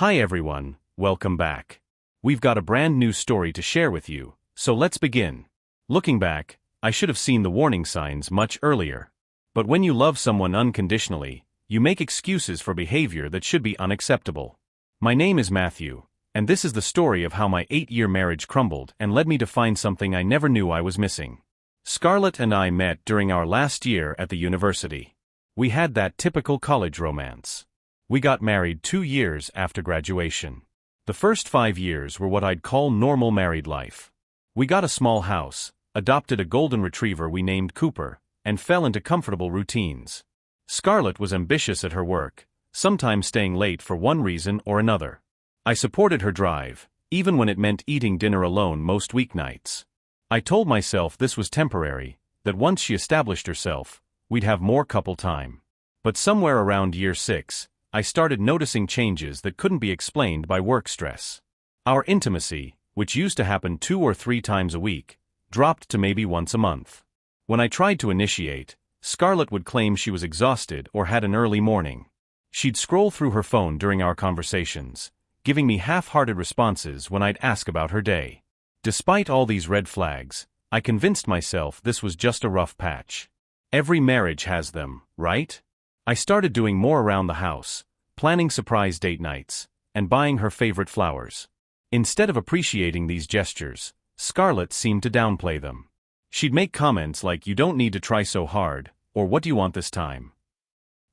Hi everyone, welcome back. We've got a brand new story to share with you, so let's begin. Looking back, I should have seen the warning signs much earlier. But when you love someone unconditionally, you make excuses for behavior that should be unacceptable. My name is Matthew, and this is the story of how my 8-year marriage crumbled and led me to find something I never knew I was missing. Scarlet and I met during our last year at the university. We had that typical college romance. We got married 2 years after graduation. The first 5 years were what I'd call normal married life. We got a small house, adopted a golden retriever we named Cooper, and fell into comfortable routines. Scarlet was ambitious at her work, sometimes staying late for one reason or another. I supported her drive, even when it meant eating dinner alone most weeknights. I told myself this was temporary, that once she established herself, we'd have more couple time. But somewhere around year 6, I started noticing changes that couldn't be explained by work stress. Our intimacy, which used to happen 2 or 3 times a week, dropped to maybe once a month. When I tried to initiate, Scarlet would claim she was exhausted or had an early morning. She'd scroll through her phone during our conversations, giving me half-hearted responses when I'd ask about her day. Despite all these red flags, I convinced myself this was just a rough patch. Every marriage has them, right? I started doing more around the house, planning surprise date nights, and buying her favorite flowers. Instead of appreciating these gestures, Scarlet seemed to downplay them. She'd make comments like, "You don't need to try so hard," or "What do you want this time?"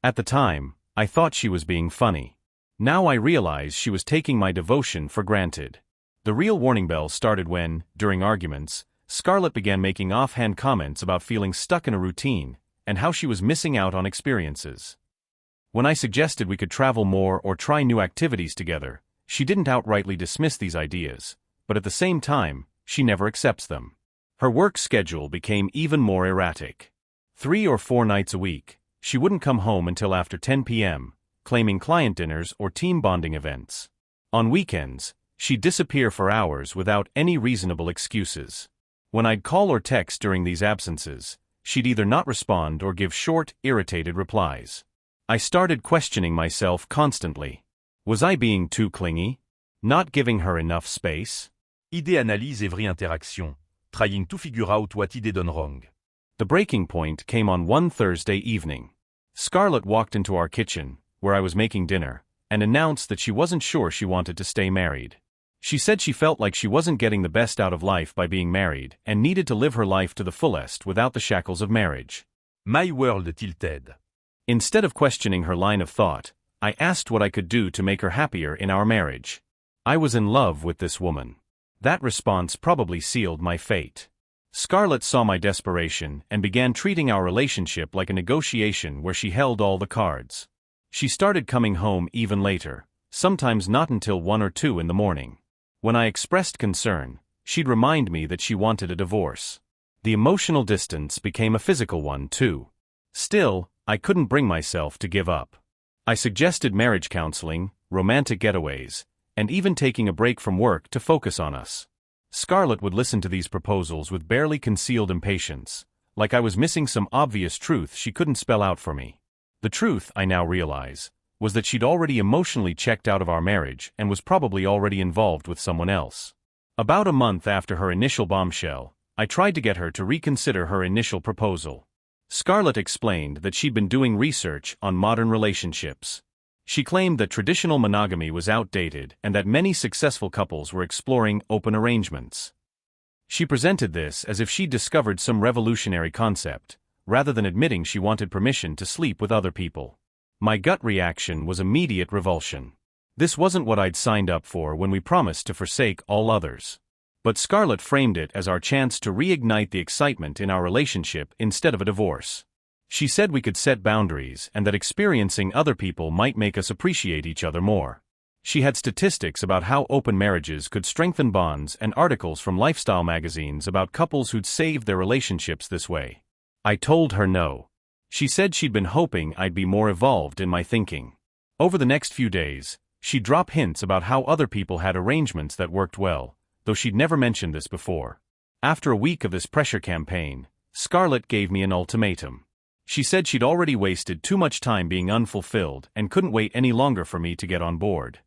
At the time, I thought she was being funny. Now I realize she was taking my devotion for granted. The real warning bells started when, during arguments, Scarlet began making offhand comments about feeling stuck in a routine, and how she was missing out on experiences. When I suggested we could travel more or try new activities together, she didn't outrightly dismiss these ideas, but at the same time, she never accepts them. Her work schedule became even more erratic. 3 or 4 nights a week, she wouldn't come home until after 10 p.m., claiming client dinners or team bonding events. On weekends, she'd disappear for hours without any reasonable excuses. When I'd call or text during these absences, she'd either not respond or give short, irritated replies. I started questioning myself constantly. Was I being too clingy? Not giving her enough space? Idée, analyse et vraie interaction. Trying to figure out what idée done wrong. The breaking point came on one Thursday evening. Scarlet walked into our kitchen, where I was making dinner, and announced that she wasn't sure she wanted to stay married. She said she felt like she wasn't getting the best out of life by being married and needed to live her life to the fullest without the shackles of marriage. My world tilted. Instead of questioning her line of thought, I asked what I could do to make her happier in our marriage. I was in love with this woman. That response probably sealed my fate. Scarlet saw my desperation and began treating our relationship like a negotiation where she held all the cards. She started coming home even later, sometimes not until 1 or 2 in the morning. When I expressed concern, she'd remind me that she wanted a divorce. The emotional distance became a physical one too. Still, I couldn't bring myself to give up. I suggested marriage counseling, romantic getaways, and even taking a break from work to focus on us. Scarlet would listen to these proposals with barely concealed impatience, like I was missing some obvious truth she couldn't spell out for me. The truth, I now realize, was that she'd already emotionally checked out of our marriage and was probably already involved with someone else. About a month after her initial bombshell, I tried to get her to reconsider her initial proposal. Scarlet explained that she'd been doing research on modern relationships. She claimed that traditional monogamy was outdated and that many successful couples were exploring open arrangements. She presented this as if she'd discovered some revolutionary concept, rather than admitting she wanted permission to sleep with other people. My gut reaction was immediate revulsion. This wasn't what I'd signed up for when we promised to forsake all others. But Scarlet framed it as our chance to reignite the excitement in our relationship instead of a divorce. She said we could set boundaries and that experiencing other people might make us appreciate each other more. She had statistics about how open marriages could strengthen bonds and articles from lifestyle magazines about couples who'd saved their relationships this way. I told her no. She said she'd been hoping I'd be more evolved in my thinking. Over the next few days, she'd drop hints about how other people had arrangements that worked well, though she'd never mentioned this before. After a week of this pressure campaign, Scarlet gave me an ultimatum. She said she'd already wasted too much time being unfulfilled and couldn't wait any longer for me to get on board.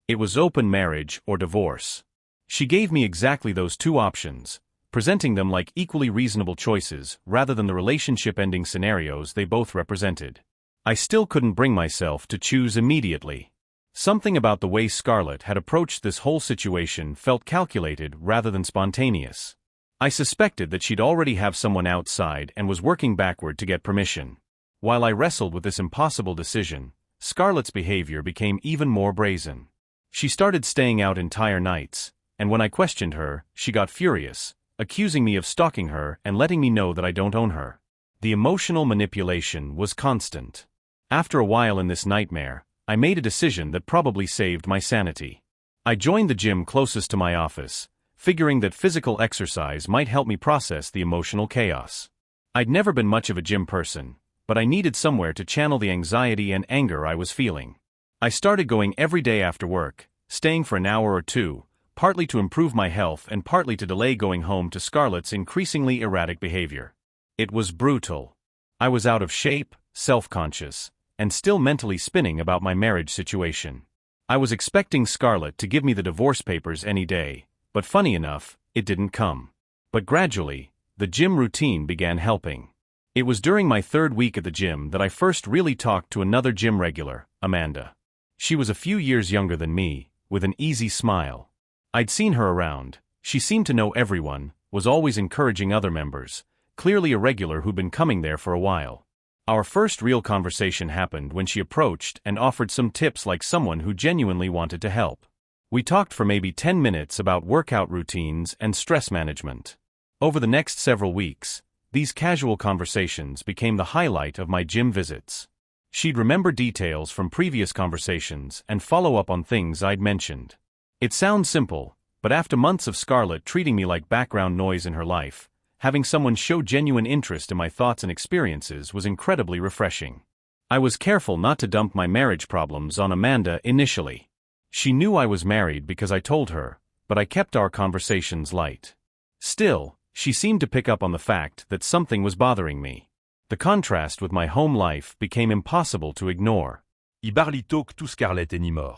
It was open marriage or divorce. She gave me exactly those two options, presenting them like equally reasonable choices rather than the relationship-ending scenarios they both represented. I still couldn't bring myself to choose immediately. Something about the way Scarlet had approached this whole situation felt calculated rather than spontaneous. I suspected that she'd already have someone outside and was working backward to get permission. While I wrestled with this impossible decision, Scarlet's behavior became even more brazen. She started staying out entire nights, and when I questioned her, she got furious, accusing me of stalking her and letting me know that I don't own her. The emotional manipulation was constant. After a while in this nightmare, I made a decision that probably saved my sanity. I joined the gym closest to my office, figuring that physical exercise might help me process the emotional chaos. I'd never been much of a gym person, but I needed somewhere to channel the anxiety and anger I was feeling. I started going every day after work, staying for an hour or two, partly to improve my health and partly to delay going home to Scarlet's increasingly erratic behavior. It was brutal. I was out of shape, self-conscious, and still mentally spinning about my marriage situation. I was expecting Scarlet to give me the divorce papers any day, but funny enough, it didn't come. But gradually, the gym routine began helping. It was during my third week at the gym that I first really talked to another gym regular, Amanda. She was a few years younger than me, with an easy smile. I'd seen her around. She seemed to know everyone, was always encouraging other members, clearly a regular who'd been coming there for a while. Our first real conversation happened when she approached and offered some tips like someone who genuinely wanted to help. We talked for maybe 10 minutes about workout routines and stress management. Over the next several weeks, these casual conversations became the highlight of my gym visits. She'd remember details from previous conversations and follow up on things I'd mentioned. It sounds simple, but after months of Scarlet treating me like background noise in her life, having someone show genuine interest in my thoughts and experiences was incredibly refreshing. I was careful not to dump my marriage problems on Amanda initially. She knew I was married because I told her, but I kept our conversations light. Still, she seemed to pick up on the fact that something was bothering me. The contrast with my home life became impossible to ignore. I barli talk to Scarlet anymore.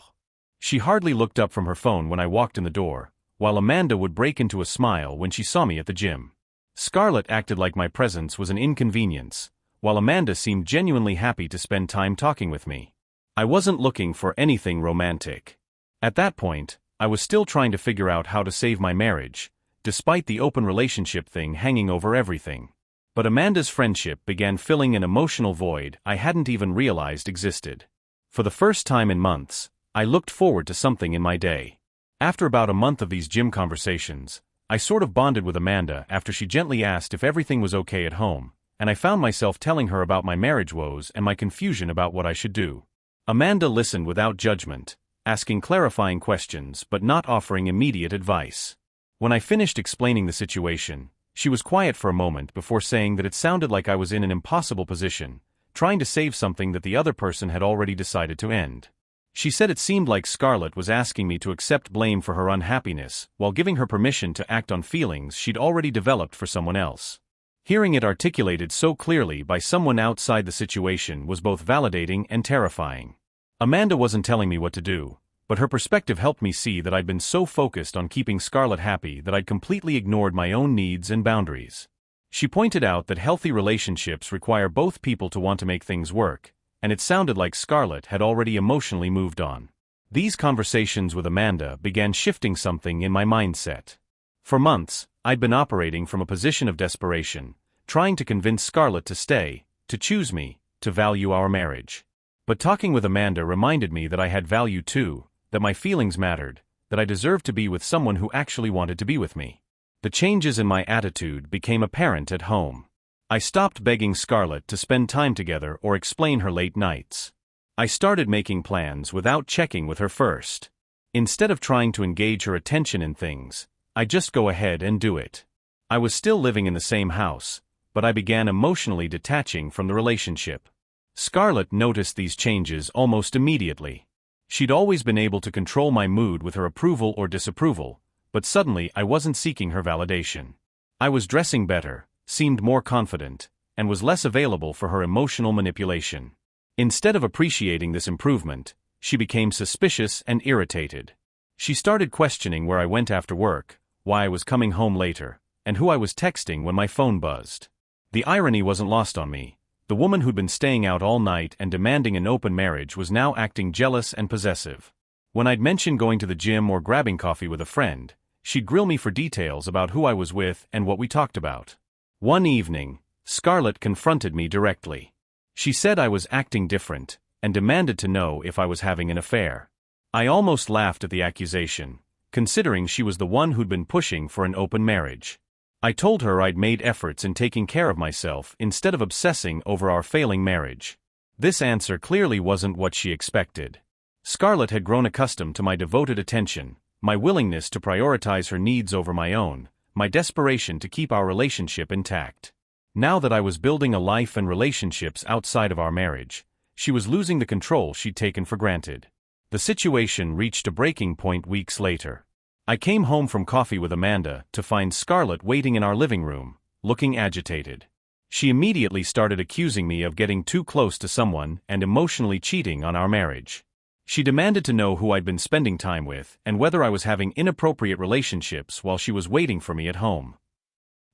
She hardly looked up from her phone when I walked in the door, while Amanda would break into a smile when she saw me at the gym. Scarlet acted like my presence was an inconvenience, while Amanda seemed genuinely happy to spend time talking with me. I wasn't looking for anything romantic. At that point, I was still trying to figure out how to save my marriage, despite the open relationship thing hanging over everything. But Amanda's friendship began filling an emotional void I hadn't even realized existed. For the first time in months, I looked forward to something in my day. After about a month of these gym conversations, I sort of bonded with Amanda after she gently asked if everything was okay at home, and I found myself telling her about my marriage woes and my confusion about what I should do. Amanda listened without judgment, asking clarifying questions but not offering immediate advice. When I finished explaining the situation, she was quiet for a moment before saying that it sounded like I was in an impossible position, trying to save something that the other person had already decided to end. She said it seemed like Scarlet was asking me to accept blame for her unhappiness while giving her permission to act on feelings she'd already developed for someone else. Hearing it articulated so clearly by someone outside the situation was both validating and terrifying. Amanda wasn't telling me what to do, but her perspective helped me see that I'd been so focused on keeping Scarlet happy that I'd completely ignored my own needs and boundaries. She pointed out that healthy relationships require both people to want to make things work, and it sounded like Scarlet had already emotionally moved on. These conversations with Amanda began shifting something in my mindset. For months, I'd been operating from a position of desperation, trying to convince Scarlet to stay, to choose me, to value our marriage. But talking with Amanda reminded me that I had value too, that my feelings mattered, that I deserved to be with someone who actually wanted to be with me. The changes in my attitude became apparent at home. I stopped begging Scarlet to spend time together or explain her late nights. I started making plans without checking with her first. Instead of trying to engage her attention in things, I just go ahead and do it. I was still living in the same house, but I began emotionally detaching from the relationship. Scarlet noticed these changes almost immediately. She'd always been able to control my mood with her approval or disapproval, but suddenly I wasn't seeking her validation. I was dressing better, seemed more confident, and was less available for her emotional manipulation. Instead of appreciating this improvement, she became suspicious and irritated. She started questioning where I went after work, why I was coming home later, and who I was texting when my phone buzzed. The irony wasn't lost on me. The woman who'd been staying out all night and demanding an open marriage was now acting jealous and possessive. When I'd mention going to the gym or grabbing coffee with a friend, she'd grill me for details about who I was with and what we talked about. One evening, Scarlet confronted me directly. She said I was acting different, and demanded to know if I was having an affair. I almost laughed at the accusation, considering she was the one who'd been pushing for an open marriage. I told her I'd made efforts in taking care of myself instead of obsessing over our failing marriage. This answer clearly wasn't what she expected. Scarlet had grown accustomed to my devoted attention, my willingness to prioritize her needs over my own, my desperation to keep our relationship intact. Now that I was building a life and relationships outside of our marriage, she was losing the control she'd taken for granted. The situation reached a breaking point weeks later. I came home from coffee with Amanda to find Scarlet waiting in our living room, looking agitated. She immediately started accusing me of getting too close to someone and emotionally cheating on our marriage. She demanded to know who I'd been spending time with and whether I was having inappropriate relationships while she was waiting for me at home.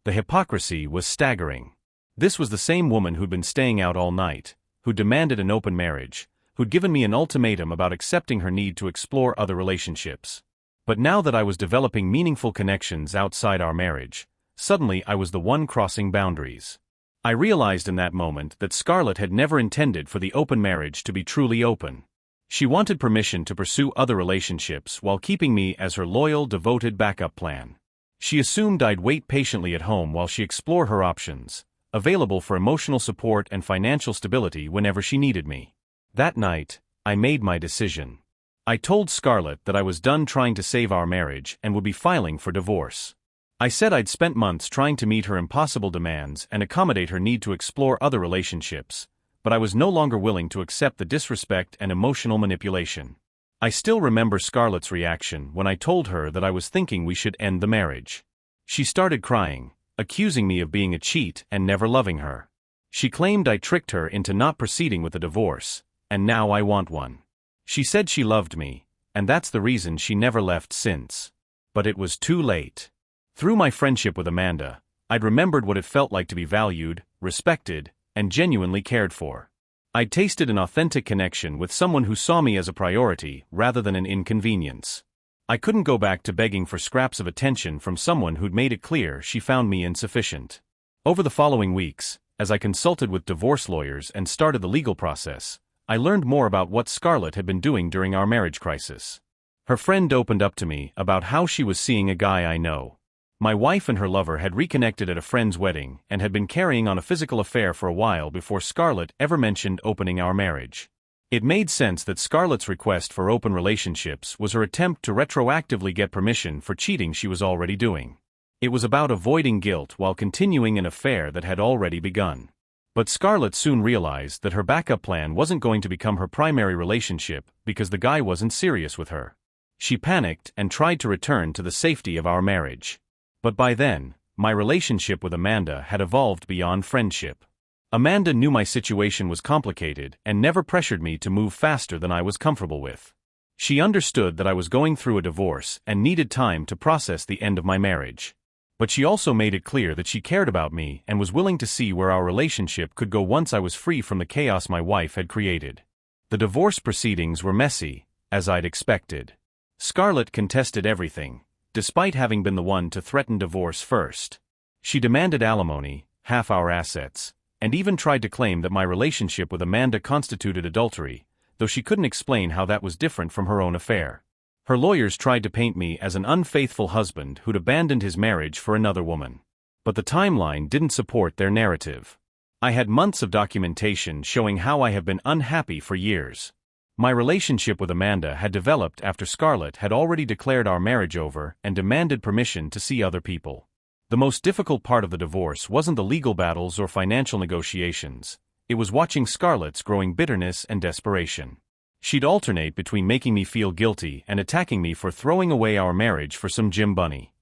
The hypocrisy was staggering. This was the same woman who'd been staying out all night, who demanded an open marriage, who'd given me an ultimatum about accepting her need to explore other relationships. But now that I was developing meaningful connections outside our marriage, suddenly I was the one crossing boundaries. I realized in that moment that Scarlet had never intended for the open marriage to be truly open. She wanted permission to pursue other relationships while keeping me as her loyal, devoted backup plan. She assumed I'd wait patiently at home while she explored her options, available for emotional support and financial stability whenever she needed me. That night, I made my decision. I told Scarlet that I was done trying to save our marriage and would be filing for divorce. I said I'd spent months trying to meet her impossible demands and accommodate her need to explore other relationships, but I was no longer willing to accept the disrespect and emotional manipulation. I still remember Scarlet's reaction when I told her that I was thinking we should end the marriage. She started crying, accusing me of being a cheat and never loving her. She claimed I tricked her into not proceeding with the divorce, and now I want one. She said she loved me, and that's the reason she never left since. But it was too late. Through my friendship with Amanda, I'd remembered what it felt like to be valued, respected, and genuinely cared for. I'd tasted an authentic connection with someone who saw me as a priority rather than an inconvenience. I couldn't go back to begging for scraps of attention from someone who'd made it clear she found me insufficient. Over the following weeks, as I consulted with divorce lawyers and started the legal process, I learned more about what Scarlet had been doing during our marriage crisis. Her friend opened up to me about how she was seeing a guy I know. My wife and her lover had reconnected at a friend's wedding and had been carrying on a physical affair for a while before Scarlet ever mentioned opening our marriage. It made sense that Scarlet's request for open relationships was her attempt to retroactively get permission for cheating she was already doing. It was about avoiding guilt while continuing an affair that had already begun. But Scarlet soon realized that her backup plan wasn't going to become her primary relationship because the guy wasn't serious with her. She panicked and tried to return to the safety of our marriage. But by then, my relationship with Amanda had evolved beyond friendship. Amanda knew my situation was complicated and never pressured me to move faster than I was comfortable with. She understood that I was going through a divorce and needed time to process the end of my marriage. But she also made it clear that she cared about me and was willing to see where our relationship could go once I was free from the chaos my wife had created. The divorce proceedings were messy, as I'd expected. Scarlet contested everything, despite having been the one to threaten divorce first. She demanded alimony, half our assets, and even tried to claim that my relationship with Amanda constituted adultery, though she couldn't explain how that was different from her own affair. Her lawyers tried to paint me as an unfaithful husband who'd abandoned his marriage for another woman. But the timeline didn't support their narrative. I had months of documentation showing how I have been unhappy for years. My relationship with Amanda had developed after Scarlet had already declared our marriage over and demanded permission to see other people. The most difficult part of the divorce wasn't the legal battles or financial negotiations. It was watching Scarlet's growing bitterness and desperation. She'd alternate between making me feel guilty and attacking me for throwing away our marriage for some gym bunny.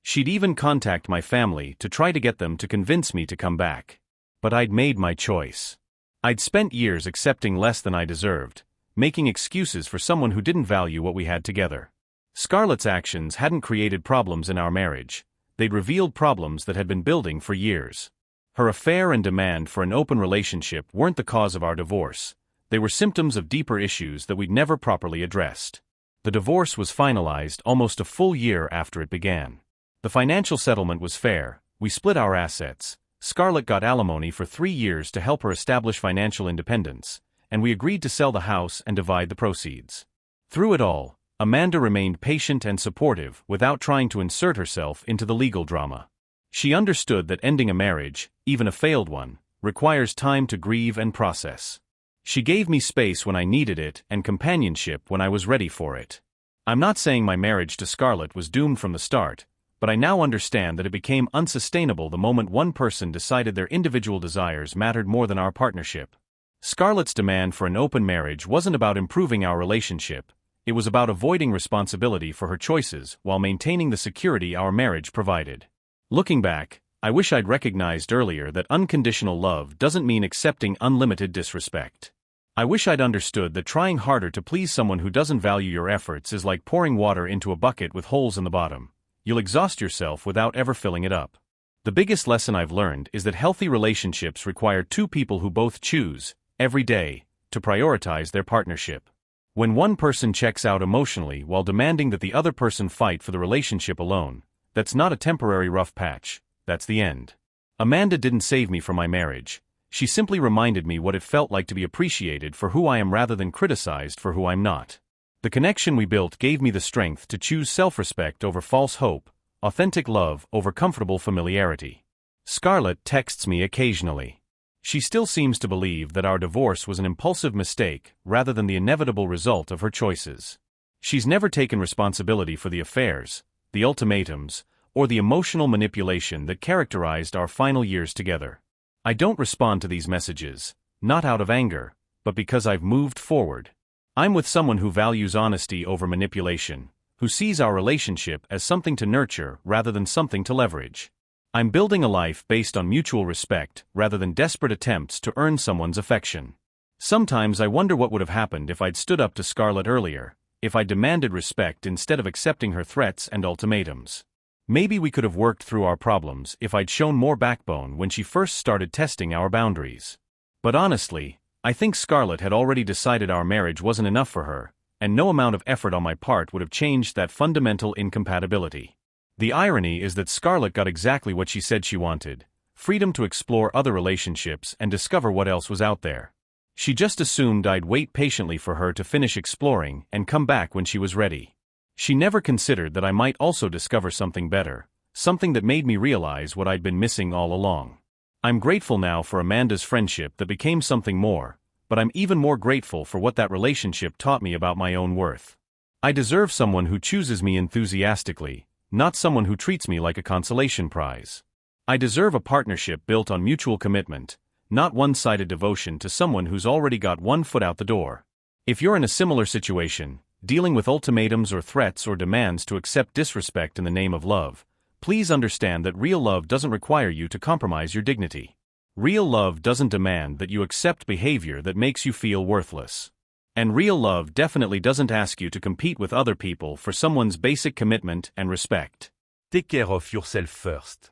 She'd even contact my family to try to get them to convince me to come back. But I'd made my choice. I'd spent years accepting less than I deserved, making excuses for someone who didn't value what we had together. Scarlet's actions hadn't created problems in our marriage, they'd revealed problems that had been building for years. Her affair and demand for an open relationship weren't the cause of our divorce, they were symptoms of deeper issues that we'd never properly addressed. The divorce was finalized almost a full year after it began. The financial settlement was fair, we split our assets, Scarlet got alimony for 3 years to help her establish financial independence, and we agreed to sell the house and divide the proceeds. Through it all, Amanda remained patient and supportive without trying to insert herself into the legal drama. She understood that ending a marriage, even a failed one, requires time to grieve and process. She gave me space when I needed it and companionship when I was ready for it. I'm not saying my marriage to Scarlet was doomed from the start, but I now understand that it became unsustainable the moment one person decided their individual desires mattered more than our partnership. Scarlet's demand for an open marriage wasn't about improving our relationship, it was about avoiding responsibility for her choices while maintaining the security our marriage provided. Looking back, I wish I'd recognized earlier that unconditional love doesn't mean accepting unlimited disrespect. I wish I'd understood that trying harder to please someone who doesn't value your efforts is like pouring water into a bucket with holes in the bottom. You'll exhaust yourself without ever filling it up. The biggest lesson I've learned is that healthy relationships require 2 people who both choose, every day, to prioritize their partnership. When one person checks out emotionally while demanding that the other person fight for the relationship alone, that's not a temporary rough patch, that's the end. Amanda didn't save me from my marriage, she simply reminded me what it felt like to be appreciated for who I am rather than criticized for who I'm not. The connection we built gave me the strength to choose self-respect over false hope, authentic love over comfortable familiarity. Scarlet texts me occasionally. She still seems to believe that our divorce was an impulsive mistake rather than the inevitable result of her choices. She's never taken responsibility for the affairs, the ultimatums, or the emotional manipulation that characterized our final years together. I don't respond to these messages, not out of anger, but because I've moved forward. I'm with someone who values honesty over manipulation, who sees our relationship as something to nurture rather than something to leverage. I'm building a life based on mutual respect rather than desperate attempts to earn someone's affection. Sometimes I wonder what would have happened if I'd stood up to Scarlet earlier, if I demanded respect instead of accepting her threats and ultimatums. Maybe we could have worked through our problems if I'd shown more backbone when she first started testing our boundaries. But honestly, I think Scarlet had already decided our marriage wasn't enough for her, and no amount of effort on my part would have changed that fundamental incompatibility. The irony is that Scarlet got exactly what she said she wanted: freedom to explore other relationships and discover what else was out there. She just assumed I'd wait patiently for her to finish exploring and come back when she was ready. She never considered that I might also discover something better, something that made me realize what I'd been missing all along. I'm grateful now for Amanda's friendship that became something more, but I'm even more grateful for what that relationship taught me about my own worth. I deserve someone who chooses me enthusiastically, not someone who treats me like a consolation prize. I deserve a partnership built on mutual commitment, not one-sided devotion to someone who's already got one foot out the door. If you're in a similar situation, dealing with ultimatums or threats or demands to accept disrespect in the name of love, please understand that real love doesn't require you to compromise your dignity. Real love doesn't demand that you accept behavior that makes you feel worthless. And real love definitely doesn't ask you to compete with other people for someone's basic commitment and respect. Take care of yourself first.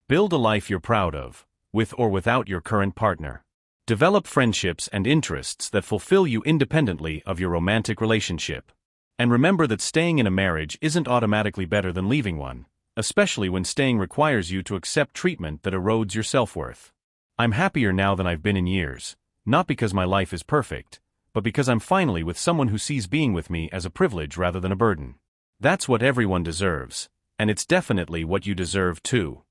Build a life you're proud of, with or without your current partner. Develop friendships and interests that fulfill you independently of your romantic relationship. And remember that staying in a marriage isn't automatically better than leaving one, especially when staying requires you to accept treatment that erodes your self-worth. I'm happier now than I've been in years, not because my life is perfect, but because I'm finally with someone who sees being with me as a privilege rather than a burden. That's what everyone deserves, and it's definitely what you deserve too.